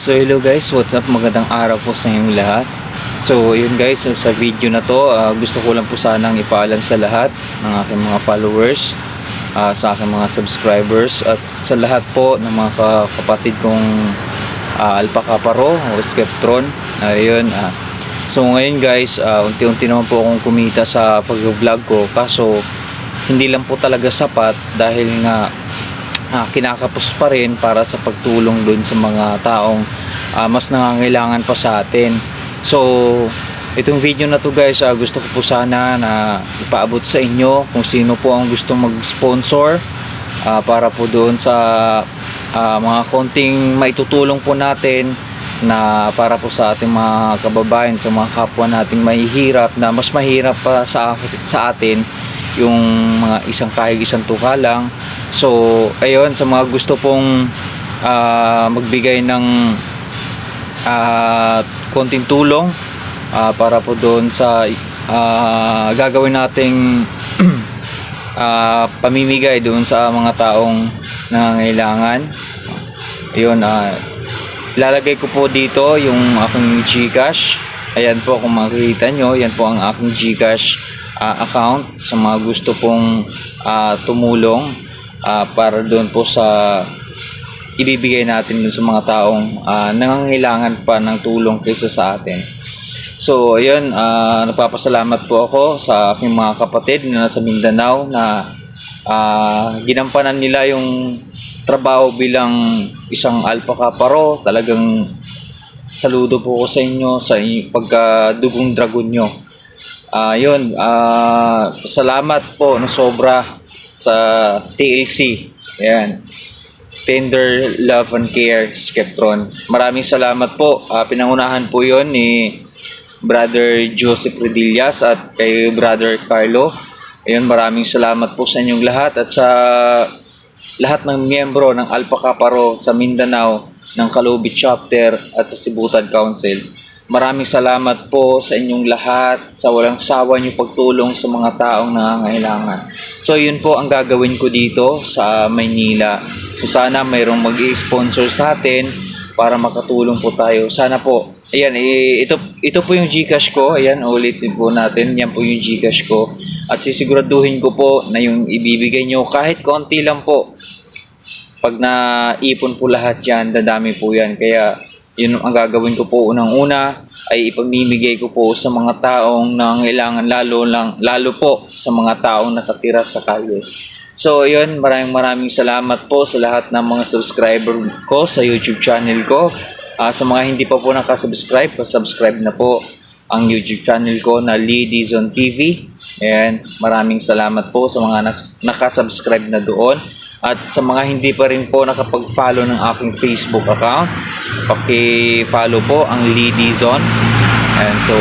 So hello guys, what's up? Magandang araw po sa inyong lahat. So yun guys, so, sa video na to, gusto ko lang po sanang ipaalam sa lahat ng aking mga followers, sa aking mga subscribers, at sa lahat po ng mga kapatid kong Alpaca Paro o Skeptron. So ngayon guys, unti-unti naman po akong kumita sa pag-vlog ko, kaso hindi lang po talaga sapat dahil nga kinakapos pa rin para sa pagtulong dun sa mga taong mas nangangailangan pa sa atin. So itong video na to guys, gusto ko po sana na ipaabot sa inyo kung sino po ang gustong mag-sponsor para po doon sa mga konting maitutulong po natin na para po sa ating mga kababayan, sa mga kapwa nating mahihirap na mas mahirap pa sa atin yung mga isang tuka lang. So ayun, sa mga gusto pong magbigay ng konting tulong para po doon sa gagawin nating pamimigay doon sa mga taong nangangailangan. Ayun, ilalagay ko po dito yung aking GCash. Ayan po, kung makikita nyo, yan po ang aking GCash account sa mga gusto pong tumulong para doon po sa ibibigay natin dun sa mga taong nangangailangan pa ng tulong kaysa sa atin. So ayun, nagpapasalamat po ako sa aking mga kapatid na nasa Mindanao na ginampanan nila yung trabaho bilang isang Alpaca Paro. Talagang saludo po ko sa inyo sa pagkadugong dragon nyo. Salamat po na sobra sa TLC. Ayan, Tender Love and Care Skeptron. Maraming salamat po. Pinangunahan po yon ni Brother Joseph Redillas at kay Brother Carlo. Ayun, maraming salamat po sa inyong lahat at sa lahat ng miyembro ng Alpaca Paro sa Mindanao, ng Caloocan Chapter at sa Sibutan Council. Maraming salamat po sa inyong lahat sa walang sawa niyo pagtulong sa mga taong nangangailangan. So yun po ang gagawin ko dito sa Maynila. So sana mayroong mag-i-sponsor sa atin para makatulong po tayo. Sana po. Ayan, ito po yung GCash ko. Ayan, ulitin po natin. Yan po yung GCash ko. At sisiguraduhin ko po na yung ibibigay nyo kahit konti lang po. Pag naipon po lahat yan, dadami po yan. Kaya yun ang gagawin ko po unang-una ay ipamimigay ko po sa mga taong nangangailangan, lalo po sa mga taong nakatira sa kalye. So yun, maraming salamat po sa lahat ng mga subscriber ko sa YouTube channel ko. Sa mga hindi pa po nakasubscribe, subscribe na po ang YouTube channel ko na Lee Dizon TV. Ayan, maraming salamat po sa mga nakasubscribe na doon. At sa mga hindi pa rin po nakapag-follow ng aking Facebook account, paki-follow po ang Lee Dizon. And so,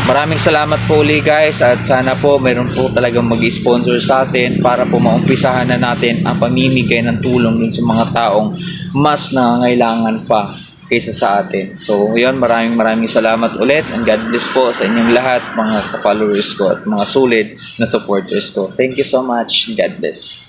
maraming salamat po ulit guys, at sana po mayroon po talagang mag-sponsor sa atin para po maumpisahan na natin ang pamimigay ng tulong dun sa mga taong mas nangangailangan pa kaysa sa atin. So, yun, maraming salamat ulit, and God bless po sa inyong lahat, mga followers ko at mga solid na supporters ko. Thank you so much. God bless.